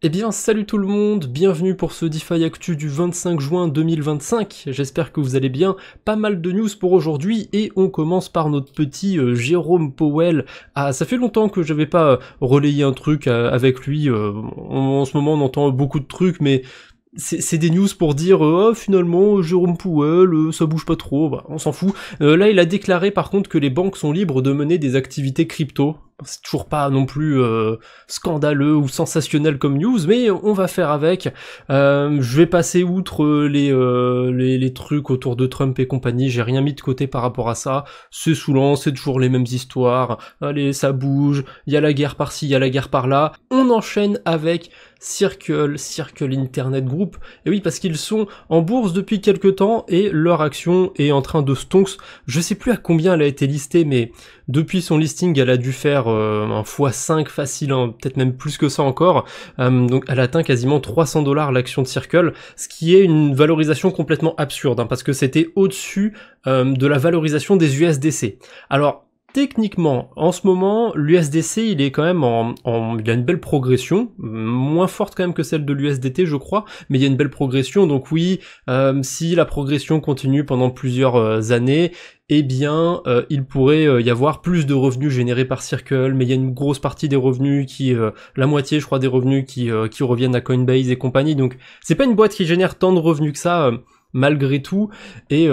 Eh bien, salut tout le monde, bienvenue pour ce DeFi Actu du 25 juin 2025, j'espère que vous allez bien, pas mal de news pour aujourd'hui, et on commence par notre petit Jérôme Powell. Ah, ça fait longtemps que j'avais pas relayé un truc avec lui, en ce moment on entend beaucoup de trucs, mais c'est des news pour dire oh, finalement Jérôme Powell ça bouge pas trop, bah, on s'en fout. Là il a déclaré par contre que les banques sont libres de mener des activités crypto. C'est toujours pas non plus scandaleux ou sensationnel comme news, mais on va faire avec. Je vais passer outre les trucs autour de Trump et compagnie, j'ai rien mis de côté par rapport à ça. C'est saoulant, c'est toujours les mêmes histoires. Allez, ça bouge, il y a la guerre par-ci, il y a la guerre par-là. On enchaîne avec Circle Internet Group. Et oui, parce qu'ils sont en bourse depuis quelques temps et leur action est en train de stonks. Je sais plus à combien elle a été listée, mais depuis son listing, elle a dû faire un x5 facile, hein, peut-être même plus que ça encore. Donc elle atteint quasiment 300$ l'action de Circle, ce qui est une valorisation complètement absurde, hein, parce que c'était au-dessus de la valorisation des USDC. Alors, techniquement, en ce moment, l'USDC, il est quand même il a une belle progression, moins forte quand même que celle de l'USDT, je crois, mais il y a une belle progression, donc oui, si la progression continue pendant plusieurs années, eh bien, il pourrait y avoir plus de revenus générés par Circle, mais il y a une grosse partie des revenus la moitié, je crois, des revenus qui reviennent à Coinbase et compagnie, donc c'est pas une boîte qui génère tant de revenus que ça, malgré tout, et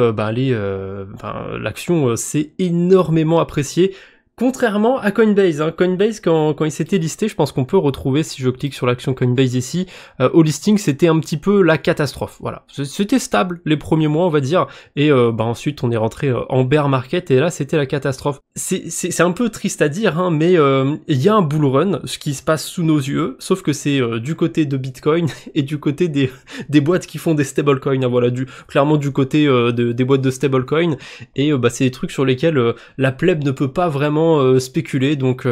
l'action s'est énormément appréciée, contrairement à Coinbase, hein. Coinbase, quand il s'était listé, je pense qu'on peut retrouver, si je clique sur l'action Coinbase ici, au listing, c'était un petit peu la catastrophe, voilà. C'était stable les premiers mois, on va dire, et ensuite on est rentré en bear market, et là c'était la catastrophe. C'est un peu triste à dire, hein, mais il y a un bull run, ce qui se passe sous nos yeux, sauf que c'est du côté de Bitcoin et du côté des boîtes qui font des stablecoins, hein, voilà, clairement du côté des boîtes de stablecoins, et c'est des trucs sur lesquels la plèbe ne peut pas vraiment spéculer, donc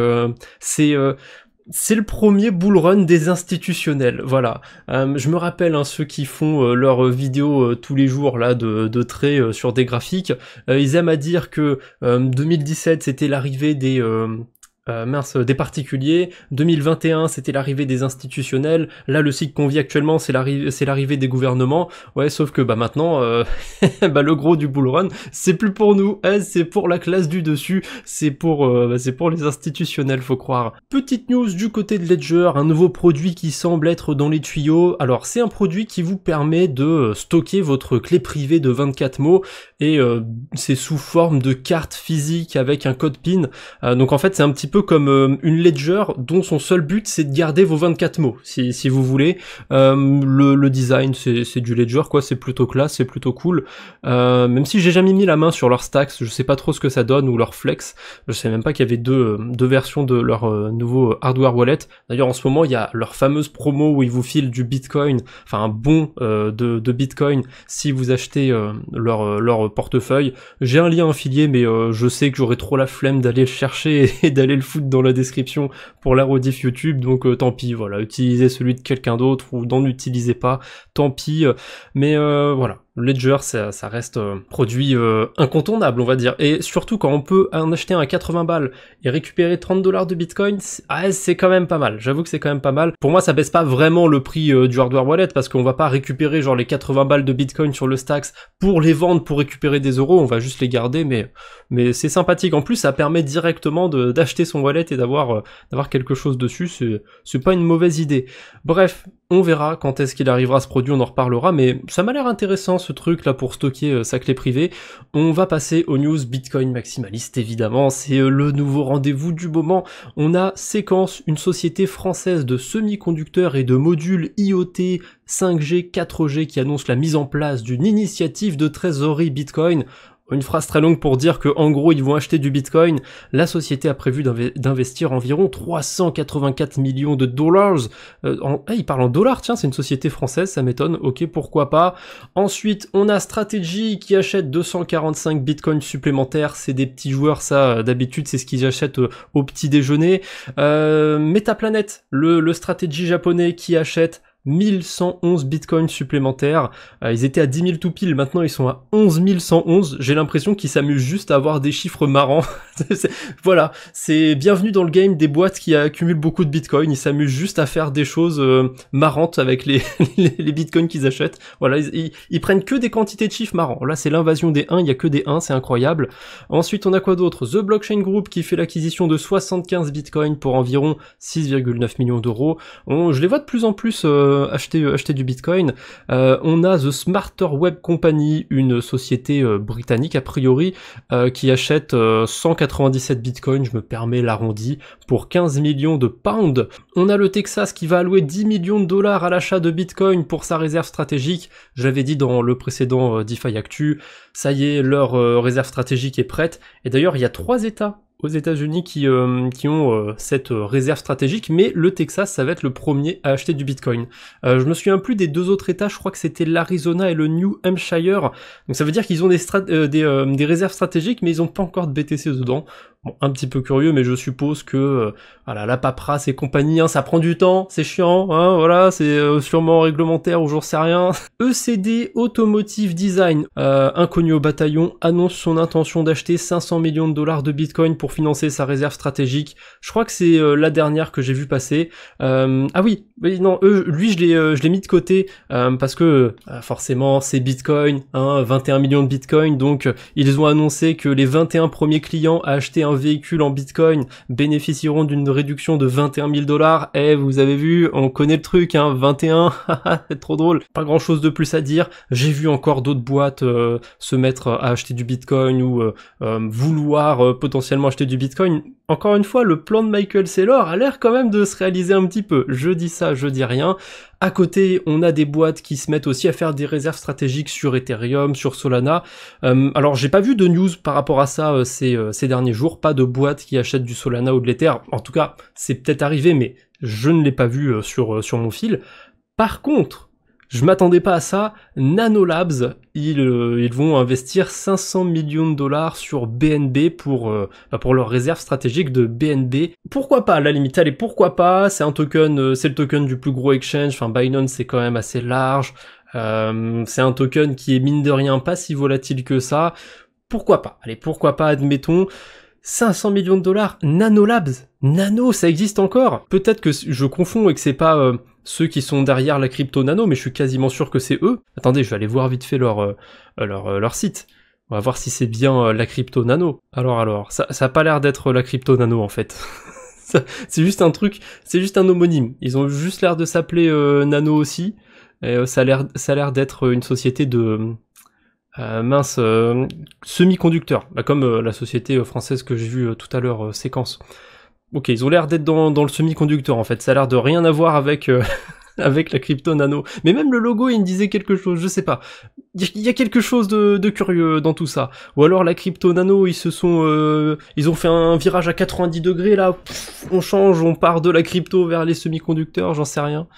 c'est le premier bull run des institutionnels, voilà. Je me rappelle, hein, ceux qui font leurs vidéos tous les jours là de traits sur des graphiques, ils aiment à dire que 2017 c'était l'arrivée des particuliers, 2021 c'était l'arrivée des institutionnels, là le cycle qu'on vit actuellement c'est l'arrivée des gouvernements, ouais, sauf que maintenant le gros du bull run c'est plus pour nous, hein, c'est pour la classe du dessus, c'est pour les institutionnels, faut croire. Petite news du côté de Ledger, un nouveau produit qui semble être dans les tuyaux. Alors c'est un produit qui vous permet de stocker votre clé privée de 24 mots, et c'est sous forme de carte physique avec un code PIN, donc en fait c'est un petit peu comme une ledger dont son seul but c'est de garder vos 24 mots, si vous voulez. Le design c'est du ledger quoi, c'est plutôt classe, c'est plutôt cool. Même si j'ai jamais mis la main sur leur stacks, je sais pas trop ce que ça donne, ou leur flex, je sais même pas qu'il y avait deux versions de leur nouveau hardware wallet. D'ailleurs en ce moment il y a leur fameuse promo où ils vous filent du bitcoin, enfin un bon de bitcoin si vous achetez leur portefeuille. J'ai un lien affilié, mais je sais que j'aurai trop la flemme d'aller le chercher et d'aller le foutre dans la description pour la rediff YouTube, donc tant pis, voilà, utilisez celui de quelqu'un d'autre ou n'en utilisez pas, tant pis, mais voilà. Ledger, ça reste produit incontournable, on va dire. Et surtout, quand on peut en acheter un à 80 balles et récupérer 30$ de Bitcoin, c'est quand même pas mal. J'avoue que c'est quand même pas mal. Pour moi, ça baisse pas vraiment le prix du hardware wallet, parce qu'on va pas récupérer genre les 80 balles de Bitcoin sur le Stacks pour les vendre, pour récupérer des euros. On va juste les garder, mais c'est sympathique. En plus, ça permet directement d'acheter son wallet et d'avoir quelque chose dessus. C'est pas une mauvaise idée. Bref, on verra quand est-ce qu'il arrivera ce produit, on en reparlera, mais ça m'a l'air intéressant ce truc là pour stocker sa clé privée. On va passer aux news Bitcoin maximaliste, évidemment, c'est le nouveau rendez-vous du moment. On a Séquence, une société française de semi-conducteurs et de modules IoT 5G, 4G qui annonce la mise en place d'une initiative de trésorerie Bitcoin. Une phrase très longue pour dire que en gros ils vont acheter du Bitcoin. La société a prévu d'investir environ 384 millions de dollars. Il parle en dollars, tiens, c'est une société française, ça m'étonne. Ok, pourquoi pas. Ensuite, on a Strategy qui achète 245 Bitcoins supplémentaires. C'est des petits joueurs, ça, d'habitude, c'est ce qu'ils achètent au petit déjeuner. Metaplanet, le Strategy japonais qui achète 1111 bitcoins supplémentaires. Ils étaient à 10 000 tout pile, maintenant ils sont à 11 111. J'ai l'impression qu'ils s'amusent juste à avoir des chiffres marrants. Voilà, c'est bienvenue dans le game des boîtes qui accumulent beaucoup de bitcoins. Ils s'amusent juste à faire des choses marrantes avec les bitcoins qu'ils achètent. Voilà, ils prennent que des quantités de chiffres marrants. Là, c'est l'invasion des 1, il y a que des 1, c'est incroyable. Ensuite, on a quoi d'autre? The Blockchain Group qui fait l'acquisition de 75 bitcoins pour environ 6,9 millions d'euros. Je les vois de plus en plus acheter du bitcoin. On a The Smarter Web Company, une société britannique a priori, qui achète 197 bitcoins, je me permets l'arrondi, pour 15 millions de pounds. On a le Texas qui va allouer 10 millions de dollars à l'achat de bitcoin pour sa réserve stratégique. Je l'avais dit dans le précédent DeFi Actu, ça y est, leur réserve stratégique est prête. Et d'ailleurs, il y a 3 États aux États-Unis qui ont cette réserve stratégique, mais le Texas, ça va être le premier à acheter du Bitcoin. Je me souviens plus des 2 autres États, je crois que c'était l'Arizona et le New Hampshire. Donc ça veut dire qu'ils ont des réserves stratégiques, mais ils ont pas encore de BTC dedans. Bon, un petit peu curieux, mais je suppose que voilà, la paperasse et compagnie, hein, ça prend du temps, c'est chiant, hein, voilà, c'est sûrement réglementaire ou j'en sais rien. ECD Automotive Design, inconnu au bataillon, annonce son intention d'acheter 500 millions de dollars de Bitcoin pour financer sa réserve stratégique. Je crois que c'est la dernière que j'ai vu passer. Ah oui, non, lui je l'ai mis de côté parce que forcément c'est Bitcoin, hein, 21 millions de Bitcoin, donc ils ont annoncé que les 21 premiers clients à acheter un véhicule en Bitcoin bénéficieront d'une réduction de 21 000 dollars. Eh, vous avez vu, on connaît le truc, hein, 21, c'est trop drôle. Pas grand chose de plus à dire. J'ai vu encore d'autres boîtes se mettre à acheter du Bitcoin ou vouloir potentiellement acheter du Bitcoin. Encore une fois, le plan de Michael Saylor a l'air quand même de se réaliser un petit peu. Je dis ça, je dis rien. À côté, on a des boîtes qui se mettent aussi à faire des réserves stratégiques sur Ethereum, sur Solana. Alors, j'ai pas vu de news par rapport à ça ces derniers jours. Pas de boîtes qui achètent du Solana ou de l'Ether. En tout cas, c'est peut-être arrivé, mais je ne l'ai pas vu sur mon fil. Par contre, je m'attendais pas à ça. Nanolabs, ils vont investir 500 millions de dollars sur BNB pour leur réserve stratégique de BNB. Pourquoi pas, à la limite, allez, pourquoi pas, c'est un token, c'est le token du plus gros exchange, enfin Binance c'est quand même assez large, c'est un token qui est mine de rien pas si volatile que ça. Pourquoi pas, allez, pourquoi pas, admettons. 500 millions de dollars, Nanolabs, Nano, ça existe encore. Peut-être que je confonds et que c'est pas ceux qui sont derrière la crypto Nano, mais je suis quasiment sûr que c'est eux. Attendez, je vais aller voir vite fait leur site. On va voir si c'est bien la crypto Nano. Alors, ça a pas l'air d'être la crypto Nano en fait. C'est juste un truc, c'est juste un homonyme. Ils ont juste l'air de s'appeler Nano aussi. Et ça a l'air d'être une société de semi-conducteurs, comme la société française que j'ai vue tout à l'heure, Séquence. Ok, ils ont l'air d'être dans le semi-conducteur en fait, ça a l'air de rien à voir avec avec la crypto Nano. Mais même le logo, il me disait quelque chose, je sais pas. Il y a quelque chose de curieux dans tout ça. Ou alors la crypto Nano, ils ont fait un virage à 90 degrés là, on change, on part de la crypto vers les semi-conducteurs, j'en sais rien.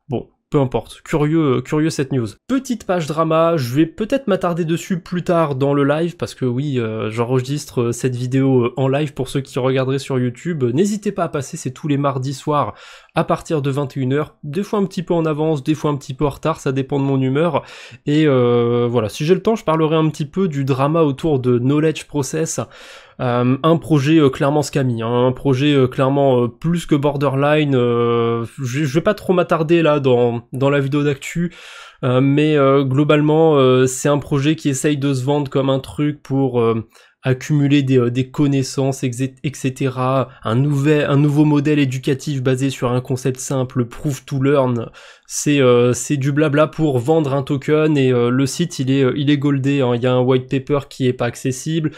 Bon. Peu importe, curieux cette news. Petite page drama, je vais peut-être m'attarder dessus plus tard dans le live, parce que oui, j'enregistre cette vidéo en live pour ceux qui regarderaient sur YouTube. N'hésitez pas à passer, c'est tous les mardis soirs à partir de 21h, des fois un petit peu en avance, des fois un petit peu en retard, ça dépend de mon humeur. Et voilà, si j'ai le temps, je parlerai un petit peu du drama autour de Knowledge Process. Un projet clairement scammy, hein, un projet clairement plus que borderline. Je vais pas trop m'attarder là dans la vidéo d'actu, mais globalement c'est un projet qui essaye de se vendre comme un truc pour accumuler des connaissances, etc. Un nouveau modèle éducatif basé sur un concept simple, proof to learn. C'est du blabla pour vendre un token et le site il est goldé, hein. Il y a un white paper qui est pas accessible,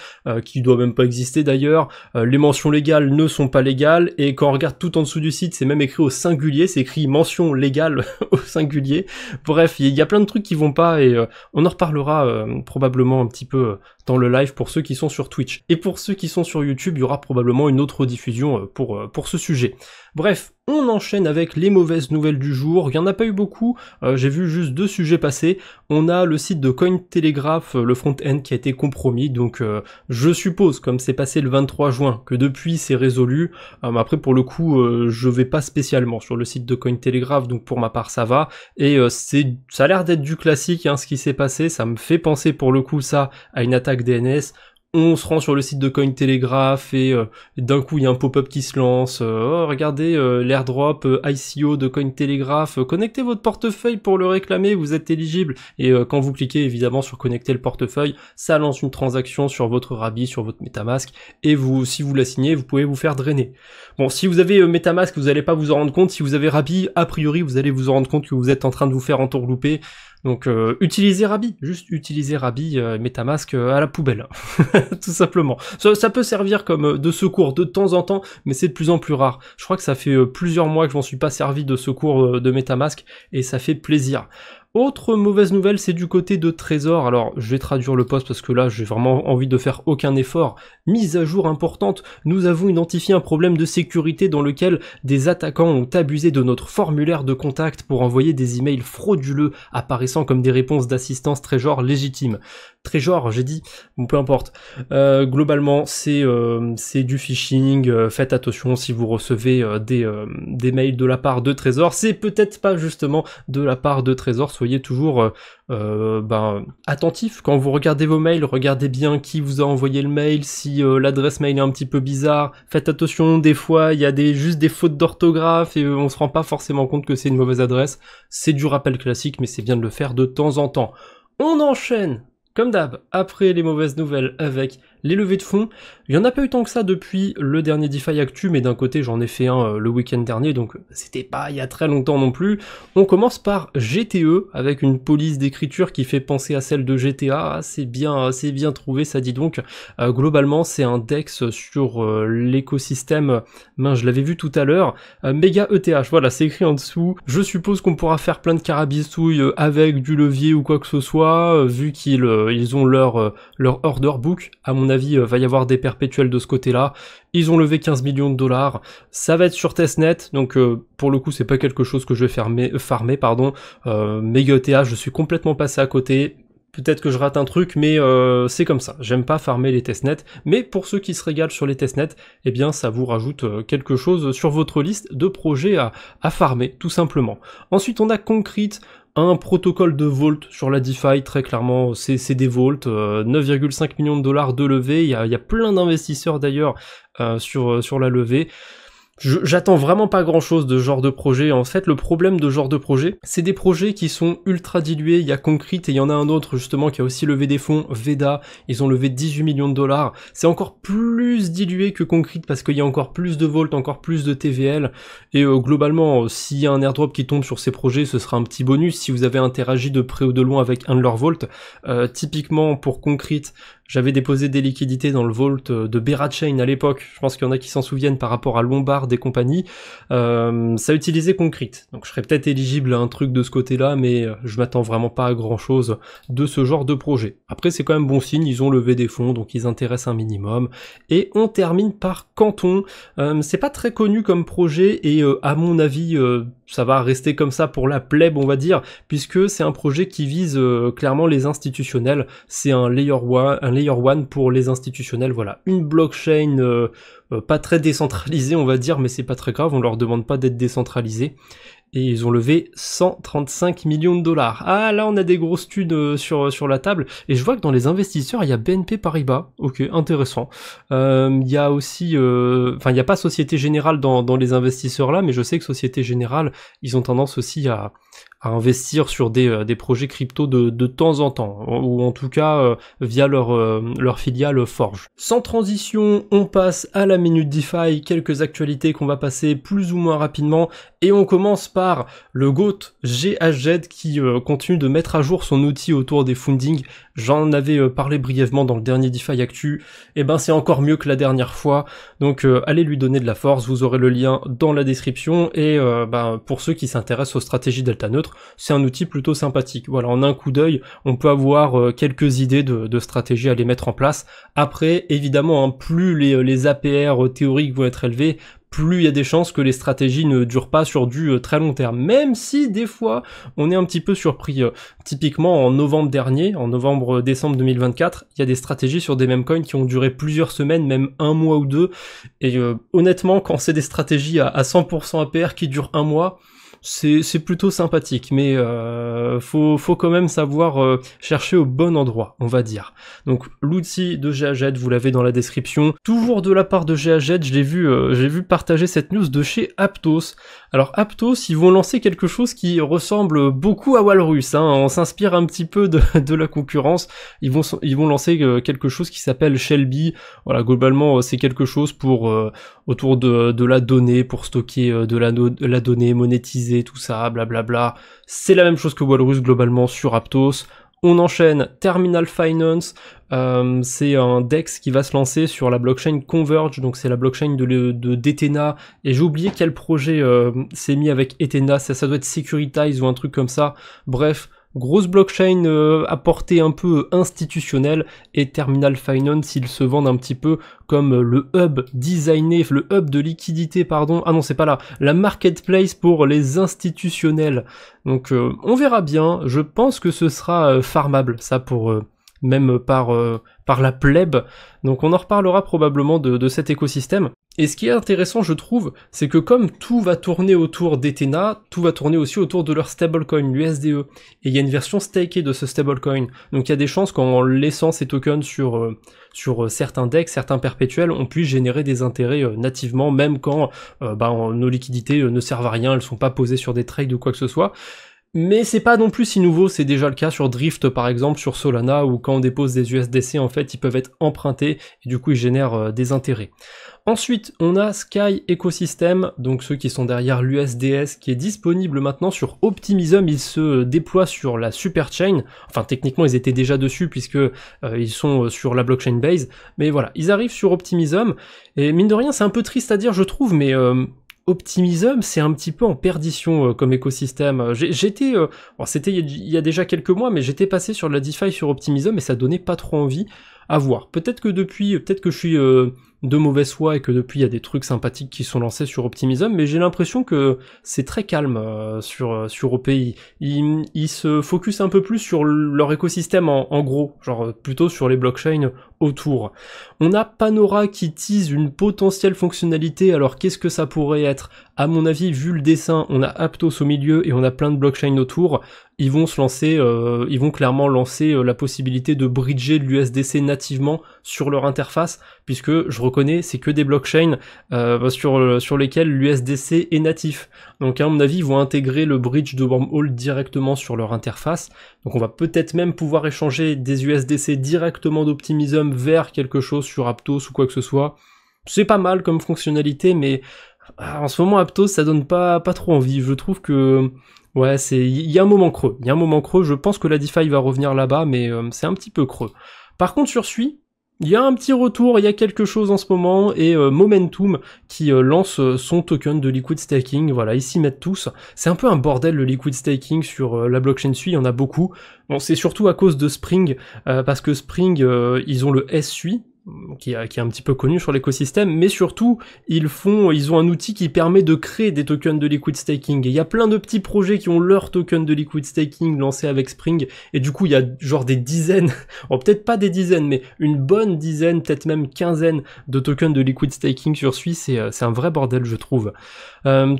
qui doit même pas exister d'ailleurs. Les mentions légales ne sont pas légales et quand on regarde tout en dessous du site, c'est même écrit au singulier, c'est écrit mention légale au singulier. Bref, il y a plein de trucs qui vont pas et on en reparlera probablement un petit peu dans le live pour ceux qui sont sur Twitch. Et pour ceux qui sont sur YouTube, il y aura probablement une autre rediffusion pour ce sujet. Bref, On enchaîne avec les mauvaises nouvelles du jour. Il n'y en a pas eu beaucoup, j'ai vu juste 2 sujets passer. On a le site de Cointelegraph, le front-end qui a été compromis, donc je suppose, comme c'est passé le 23 juin, que depuis c'est résolu. Après pour le coup, je vais pas spécialement sur le site de Cointelegraph, donc pour ma part ça va. Et ça a l'air d'être du classique, hein, ce qui s'est passé. Ça me fait penser pour le coup ça à une attaque DNS. On se rend sur le site de Cointelegraph et d'un coup il y a un pop-up qui se lance. Oh regardez l'airdrop ICO de Cointelegraph. Connectez votre portefeuille pour le réclamer, vous êtes éligible. Et quand vous cliquez évidemment sur connecter le portefeuille, ça lance une transaction sur votre Rabbi, sur votre MetaMask. Et vous, si vous la signez, vous pouvez vous faire drainer. Bon, si vous avez MetaMask, vous n'allez pas vous en rendre compte. Si vous avez Rabbi, a priori vous allez vous en rendre compte que vous êtes en train de vous faire entourlouper. Donc utilisez Rabbi, juste utilisez Rabbi, MetaMask à la poubelle, tout simplement. Ça peut servir comme de secours de temps en temps, mais c'est de plus en plus rare. Je crois que ça fait plusieurs mois que je m'en suis pas servi de secours de MetaMask, et ça fait plaisir. Autre mauvaise nouvelle, c'est du côté de Trésor. Alors, je vais traduire le post parce que là, j'ai vraiment envie de faire aucun effort. Mise à jour importante, nous avons identifié un problème de sécurité dans lequel des attaquants ont abusé de notre formulaire de contact pour envoyer des emails frauduleux apparaissant comme des réponses d'assistance Trésor légitimes. Trésor, j'ai dit, bon, peu importe. Globalement, c'est du phishing. Faites attention si vous recevez des mails de la part de Trésor. C'est peut-être pas justement de la part de Trésor. Soyez toujours attentif quand vous regardez vos mails. Regardez bien qui vous a envoyé le mail. Si l'adresse mail est un petit peu bizarre, faites attention. Des fois, il y a juste des fautes d'orthographe et on se rend pas forcément compte que c'est une mauvaise adresse. C'est du rappel classique, mais c'est bien de le faire de temps en temps. On enchaîne comme d'hab, après les mauvaises nouvelles avec les levées de fonds. Il y en a pas eu tant que ça depuis le dernier DeFi Actu, mais d'un côté j'en ai fait un le week-end dernier, donc c'était pas il y a très longtemps non plus. On commence par GTE, avec une police d'écriture qui fait penser à celle de GTA. C'est bien trouvé, ça dit donc. Globalement c'est un DEX sur l'écosystème, je l'avais vu tout à l'heure, Mega ETH, voilà, c'est écrit en dessous. Je suppose qu'on pourra faire plein de carabistouilles avec du levier ou quoi que ce soit, vu qu'ils ont leur order book. À mon avis, va y avoir des perpétuels de ce côté-là. Ils ont levé 15 millions de dollars. Ça va être sur testnet, donc pour le coup, c'est pas quelque chose que je vais farmer, pardon. Mega ETH, je suis complètement passé à côté. Peut-être que je rate un truc, mais c'est comme ça. J'aime pas farmer les testnets, mais pour ceux qui se régalent sur les testnets, eh bien ça vous rajoute quelque chose sur votre liste de projets à farmer, tout simplement. Ensuite, on a Concrete, un protocole de Vault sur la DeFi, très clairement, c'est des Vault, 9,5 millions de dollars de levée. Il y a plein d'investisseurs d'ailleurs sur la levée. J'attends vraiment pas grand chose de ce genre de projet. En fait, le problème de ce genre de projet, c'est des projets qui sont ultra dilués. Il y a Concrete et il y en a un autre justement qui a aussi levé des fonds, Veda. Ils ont levé 18 millions de dollars. C'est encore plus dilué que Concrete parce qu'il y a encore plus de Volt, encore plus de TVL. Et globalement, s'il y a un airdrop qui tombe sur ces projets, ce sera un petit bonus si vous avez interagi de près ou de loin avec un de leurs Volt. Typiquement pour Concrete, j'avais déposé des liquidités dans le Vault de Berachain à l'époque. Je pense qu'il y en a qui s'en souviennent par rapport à Lombard et compagnie. Ça utilisait Concrete. Donc je serais peut-être éligible à un truc de ce côté-là, mais je m'attends vraiment pas à grand-chose de ce genre de projet. Après, c'est quand même bon signe, ils ont levé des fonds, donc ils intéressent un minimum. Et on termine par Canton. C'est pas très connu comme projet, et à mon avis, ça va rester comme ça pour la plèbe, on va dire, puisque c'est un projet qui vise clairement les institutionnels. C'est un layer one pour les institutionnels, voilà. Une blockchain pas très décentralisée, on va dire, mais c'est pas très grave, on leur demande pas d'être décentralisés. Et ils ont levé 135 millions de dollars. Ah, là, on a des grosses thunes sur la table. Et je vois que dans les investisseurs, il y a BNP Paribas. Ok, intéressant. Il y a aussi... il n'y a pas Société Générale dans les investisseurs là, mais je sais que Société Générale, ils ont tendance aussi à investir sur des projets crypto de temps en temps, ou en tout cas via leur filiale Forge. Sans transition, on passe à la Minute DeFi, quelques actualités qu'on va passer plus ou moins rapidement, et on commence par le GOAT GHZ qui continue de mettre à jour son outil autour des fundings. J'en avais parlé brièvement dans le dernier DeFi Actu, et ben c'est encore mieux que la dernière fois, donc allez lui donner de la force, vous aurez le lien dans la description, et pour ceux qui s'intéressent aux stratégies delta neutre, c'est un outil plutôt sympathique. Voilà, en un coup d'œil, on peut avoir quelques idées de stratégies à les mettre en place. Après, évidemment, plus les APR théoriques vont être élevés, plus il y a des chances que les stratégies ne durent pas sur du très long terme. Même si des fois, on est un petit peu surpris. Typiquement en novembre dernier, en novembre-décembre 2024, il y a des stratégies sur des meme coins qui ont duré plusieurs semaines, même un mois ou deux. Et honnêtement, quand c'est des stratégies à 100% APR qui durent un mois, c'est plutôt sympathique, mais faut quand même savoir chercher au bon endroit, on va dire. Donc l'outil de GAZ, vous l'avez dans la description. Toujours de la part de GAZ, j'ai vu partager cette news de chez Aptos. Alors Aptos, ils vont lancer quelque chose qui ressemble beaucoup à Walrus, hein. On s'inspire un petit peu de la concurrence. Ils vont lancer quelque chose qui s'appelle Shelby. Voilà, globalement c'est quelque chose pour autour de la donnée, pour stocker de la donnée, monétiser tout ça, blablabla. C'est la même chose que Walrus globalement sur Aptos. On enchaîne Terminal Finance, c'est un DEX qui va se lancer sur la blockchain Converge, donc c'est la blockchain d'Ethena, et j'ai oublié quel projet s'est mis avec Ethena, ça doit être Securitize ou un truc comme ça. Bref, grosse blockchain à portée un peu institutionnelle, et Terminal Finance, ils se vendent un petit peu comme le hub designé, le hub de liquidité, pardon, ah non c'est pas là, la marketplace pour les institutionnels. Donc on verra bien, je pense que ce sera farmable, ça pour... même par la plèbe, donc on en reparlera probablement de cet écosystème. Et ce qui est intéressant, je trouve, c'est que comme tout va tourner autour d'Ethena, tout va tourner aussi autour de leur stablecoin, l'USDE. Et il y a une version stakée de ce stablecoin. Donc il y a des chances qu'en laissant ces tokens sur certains DEX, certains perpétuels, on puisse générer des intérêts nativement, même quand nos liquidités ne servent à rien, elles sont pas posées sur des trades ou quoi que ce soit. Mais c'est pas non plus si nouveau, c'est déjà le cas sur Drift par exemple, sur Solana, où quand on dépose des USDC, en fait, ils peuvent être empruntés, et du coup ils génèrent des intérêts. Ensuite, on a Sky Ecosystem, donc ceux qui sont derrière l'USDS, qui est disponible maintenant sur Optimism. Ils se déploient sur la Superchain, enfin techniquement ils étaient déjà dessus puisque ils sont sur la blockchain base, mais voilà, ils arrivent sur Optimism, et mine de rien c'est un peu triste à dire je trouve, mais... Optimism, c'est un petit peu en perdition comme écosystème. J'étais, c'était il y a déjà quelques mois, mais j'étais passé sur la DeFi sur Optimism et ça donnait pas trop envie. À voir. Peut-être que je suis de mauvaise foi et que depuis il y a des trucs sympathiques qui sont lancés sur Optimism, mais j'ai l'impression que c'est très calme sur OP. Ils se focus un peu plus sur leur écosystème en gros, genre plutôt sur les blockchains autour. On a Panora qui tease une potentielle fonctionnalité, alors qu'est-ce que ça pourrait être? À mon avis, vu le dessin, on a Aptos au milieu et on a plein de blockchains autour. Ils vont se lancer, ils vont clairement lancer la possibilité de bridger l'USDC nativement sur leur interface, puisque je reconnais, c'est que des blockchains sur lesquels l'USDC est natif. Donc à mon avis, ils vont intégrer le bridge de Wormhole directement sur leur interface. Donc on va peut-être même pouvoir échanger des USDC directement d'Optimism vers quelque chose sur Aptos ou quoi que ce soit. C'est pas mal comme fonctionnalité, mais en ce moment Aptos ça donne pas trop envie. Je trouve que ouais, il y a un moment creux. Il y a un moment creux. Je pense que la DeFi va revenir là-bas, mais c'est un petit peu creux. Par contre sur Sui, il y a un petit retour, il y a quelque chose en ce moment, et Momentum qui lance son token de liquid staking, voilà, ils s'y mettent tous. C'est un peu un bordel le liquid staking sur la blockchain Sui, il y en a beaucoup. Bon, c'est surtout à cause de Spring, parce que Spring, ils ont le S-Sui, qui est un petit peu connu sur l'écosystème, mais surtout ils ont un outil qui permet de créer des tokens de liquid staking, et il y a plein de petits projets qui ont leur token de liquid staking lancé avec Spring, et du coup il y a genre des dizaines, bon, peut-être pas des dizaines, mais une bonne dizaine, peut-être même quinzaine de tokens de liquid staking sur Sui, c'est un vrai bordel je trouve.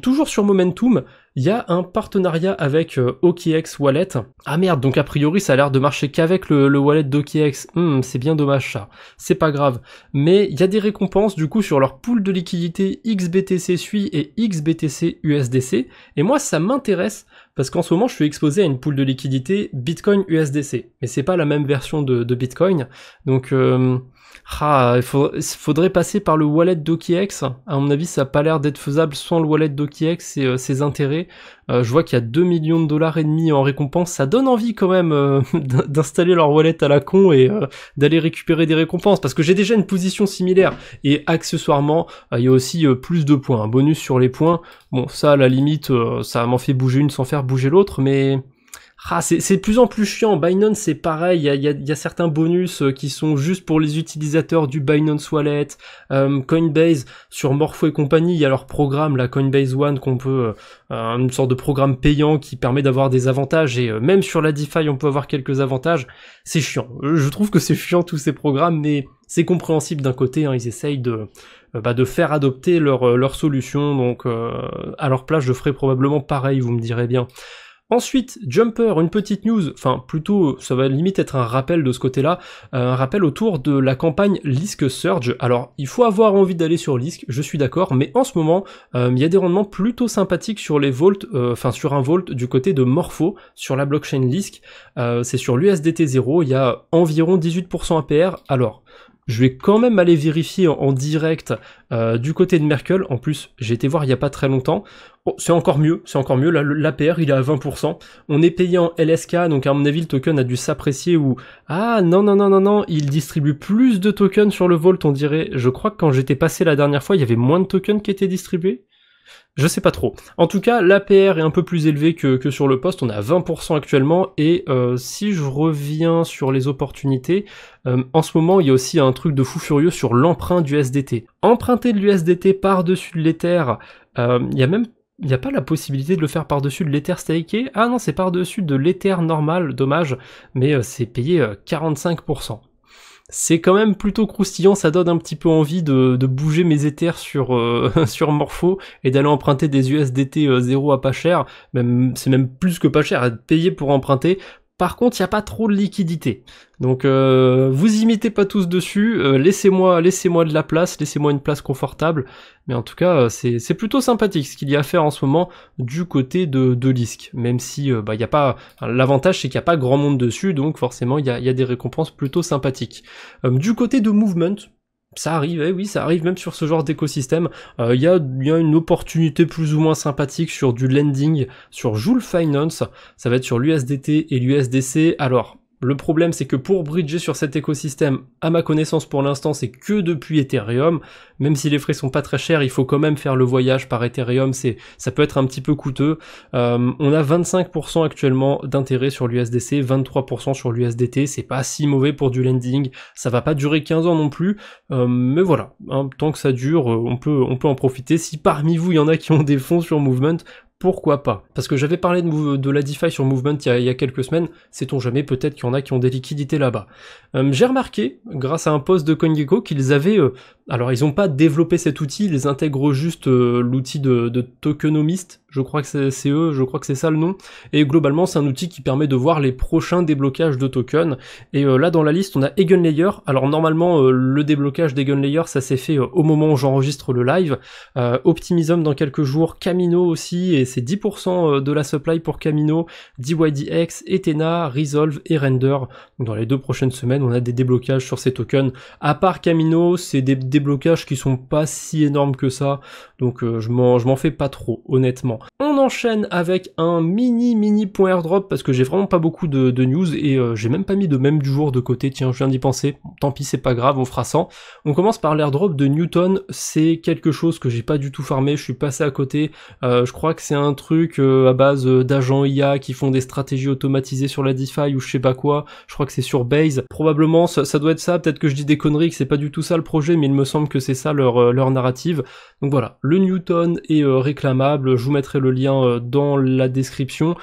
Toujours sur Momentum, il y a un partenariat avec OKX Wallet. Ah merde, donc a priori ça a l'air de marcher qu'avec le wallet d'OKX. C'est bien dommage ça. C'est pas grave. Mais il y a des récompenses du coup sur leur pool de liquidité XBTC Sui et XBTC USDC. Et moi ça m'intéresse parce qu'en ce moment je suis exposé à une pool de liquidité Bitcoin USDC. Mais c'est pas la même version de Bitcoin. Donc... il faudrait passer par le wallet d'OKX. À mon avis, ça n'a pas l'air d'être faisable sans le wallet d'OKX et ses intérêts. Je vois qu'il y a 2,5 millions en récompense. Ça donne envie quand même d'installer leur wallet à la con et d'aller récupérer des récompenses. Parce que j'ai déjà une position similaire. Et accessoirement, il y a aussi plus de points. Un bonus sur les points. Bon, ça, à la limite, ça m'en fait bouger une sans faire bouger l'autre. Mais... C'est de plus en plus chiant. Binance, c'est pareil. Il y a certains bonus qui sont juste pour les utilisateurs du Binance Wallet. Coinbase, sur Morpho et compagnie, il y a leur programme, la Coinbase One, qu'on peut, une sorte de programme payant qui permet d'avoir des avantages. Et même sur la DeFi, on peut avoir quelques avantages. C'est chiant. Je trouve que c'est chiant tous ces programmes, mais c'est compréhensible d'un côté. Ils essayent de faire adopter leur solution. Donc, à leur place, je ferai probablement pareil. Vous me direz bien. Ensuite, Jumper, une petite news, enfin plutôt ça va limite être un rappel de ce côté-là, un rappel autour de la campagne Lisk Surge. Alors il faut avoir envie d'aller sur Lisk, je suis d'accord, mais en ce moment il y a des rendements plutôt sympathiques sur les vaults, sur un vault du côté de Morpho, sur la blockchain Lisk, c'est sur l'USDT 0, il y a environ 18% APR, alors... Je vais quand même aller vérifier en direct du côté de Merkle. En plus, j'ai été voir il y a pas très longtemps. Oh, c'est encore mieux. L'APR, il est à 20%. On est payé en LSK, donc à mon avis, le token a dû s'apprécier ou... Ah, non, il distribue plus de tokens sur le Vault, on dirait. Je crois que quand j'étais passé la dernière fois, il y avait moins de tokens qui étaient distribués. Je sais pas trop. En tout cas, l'APR est un peu plus élevé que sur le poste, on est à 20% actuellement, et si je reviens sur les opportunités, en ce moment, il y a aussi un truc de fou furieux sur l'emprunt du SDT. Emprunter de l'USDT par-dessus de l'Ether, il y a pas la possibilité de le faire par-dessus de l'Ether staké? Ah non, c'est par-dessus de l'Ether normal, dommage, mais c'est payé 45%. C'est quand même plutôt croustillant, ça donne un petit peu envie de bouger mes Ethers sur Morpho et d'aller emprunter des USDT 0 à pas cher, c'est même plus que pas cher, à payer pour emprunter. Par contre, il n'y a pas trop de liquidité. Donc vous imitez pas tous dessus, laissez-moi de la place, laissez-moi une place confortable. Mais en tout cas, c'est plutôt sympathique ce qu'il y a à faire en ce moment du côté de Lisk. Même si il y a pas. L'avantage c'est qu'il n'y a pas grand monde dessus, donc forcément il y a des récompenses plutôt sympathiques. Du côté de Movement, ça arrive, oui, ça arrive même sur ce genre d'écosystème. Il y a une opportunité plus ou moins sympathique sur du lending, sur Joule Finance, ça va être sur l'USDT et l'USDC. Alors, le problème, c'est que pour bridger sur cet écosystème, à ma connaissance pour l'instant, c'est que depuis Ethereum. Même si les frais sont pas très chers, il faut quand même faire le voyage par Ethereum, ça peut être un petit peu coûteux. On a 25% actuellement d'intérêt sur l'USDC, 23% sur l'USDT, c'est pas si mauvais pour du lending, ça va pas durer 15 ans non plus, mais voilà, tant que ça dure, on peut en profiter. Si parmi vous, il y en a qui ont des fonds sur Movement, pourquoi pas? Parce que j'avais parlé de la DeFi sur Movement il y a quelques semaines, sait-on jamais, peut-être qu'il y en a qui ont des liquidités là-bas. J'ai remarqué, grâce à un post de CoinGecko, qu'ils avaient... alors ils n'ont pas développé cet outil, ils intègrent juste l'outil de tokenomist, je crois que c'est eux, je crois que c'est ça le nom, et globalement c'est un outil qui permet de voir les prochains déblocages de tokens, et là dans la liste on a Eigenlayer. Alors normalement le déblocage d'Eigenlayer ça s'est fait au moment où j'enregistre le live, Optimism dans quelques jours, Camino aussi, et c'est 10% de la supply pour Camino, DYDX, Ethena, Resolve et Render. Donc dans les 2 prochaines semaines, on a des déblocages sur ces tokens. À part Camino, c'est des déblocages qui sont pas si énormes que ça, donc je m'en fais pas trop, honnêtement. On enchaîne avec un mini point airdrop, parce que j'ai vraiment pas beaucoup de news, et j'ai même pas mis de même du jour de côté, tiens, je viens d'y penser, tant pis, c'est pas grave, on fera 100. On commence par l'airdrop de Newton, c'est quelque chose que j'ai pas du tout farmé, je suis passé à côté, je crois que c'est un truc à base d'agents IA qui font des stratégies automatisées sur la DeFi ou je sais pas quoi, je crois que c'est sur Base, probablement ça doit être ça, peut-être que je dis des conneries, que c'est pas du tout ça le projet, mais il me semble que c'est ça leur narrative. Donc voilà, le Newton est réclamable, je vous mettrai le lien dans la description.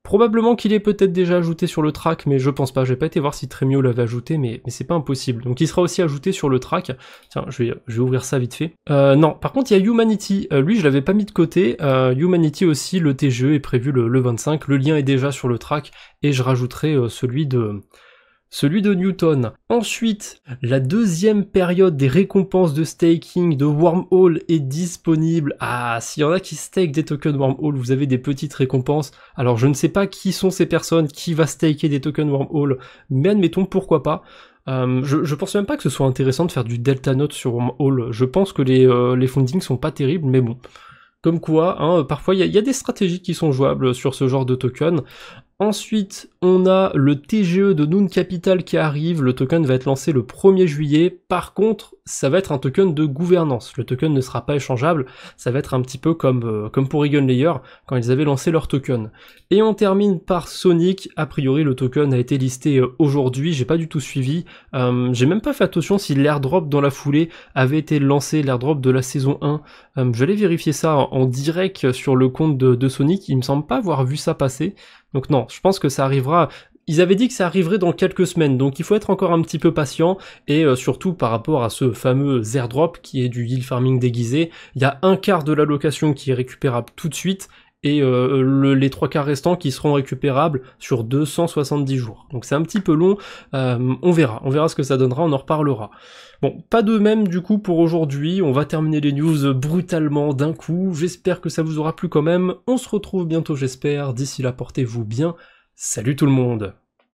Probablement qu'il est peut-être déjà ajouté sur le track, mais je pense pas, j'ai pas été voir si Tremio l'avait ajouté, mais c'est pas impossible. Donc il sera aussi ajouté sur le track. Tiens, je vais ouvrir ça vite fait. Non, par contre il y a Humanity, lui je l'avais pas mis de côté. Humanity aussi, le TGE est prévu le 25, le lien est déjà sur le track, et je rajouterai celui de Newton. Ensuite, la deuxième période des récompenses de staking de Wormhole est disponible. Ah, s'il y en a qui stake des tokens Wormhole, vous avez des petites récompenses. Alors je ne sais pas qui sont ces personnes, qui va staker des tokens Wormhole, mais admettons, pourquoi pas. Je pense même pas que ce soit intéressant de faire du Delta Note sur Wormhole. Je pense que les fundings sont pas terribles, mais bon. Comme quoi, parfois il y a des stratégies qui sont jouables sur ce genre de token. Ensuite, on a le TGE de Noon Capital qui arrive, le token va être lancé le 1er juillet. Par contre, ça va être un token de gouvernance. Le token ne sera pas échangeable, ça va être un petit peu comme pour Eigenlayer, quand ils avaient lancé leur token. Et on termine par Sonic. A priori, le token a été listé aujourd'hui, j'ai pas du tout suivi. J'ai même pas fait attention si l'airdrop dans la foulée avait été lancé, l'airdrop de la saison 1. Je vais aller vérifier ça en direct sur le compte de Sonic, il me semble pas avoir vu ça passer. Donc non, je pense que ça arrivera. Ils avaient dit que ça arriverait dans quelques semaines, donc il faut être encore un petit peu patient, et surtout par rapport à ce fameux airdrop qui est du yield farming déguisé, il y a un quart de l'allocation qui est récupérable tout de suite, et les 3 quarts restants qui seront récupérables sur 270 jours. Donc c'est un petit peu long, on verra ce que ça donnera, on en reparlera. Bon, pas de même du coup pour aujourd'hui, on va terminer les news brutalement d'un coup, j'espère que ça vous aura plu quand même, on se retrouve bientôt j'espère, d'ici là portez-vous bien, salut tout le monde!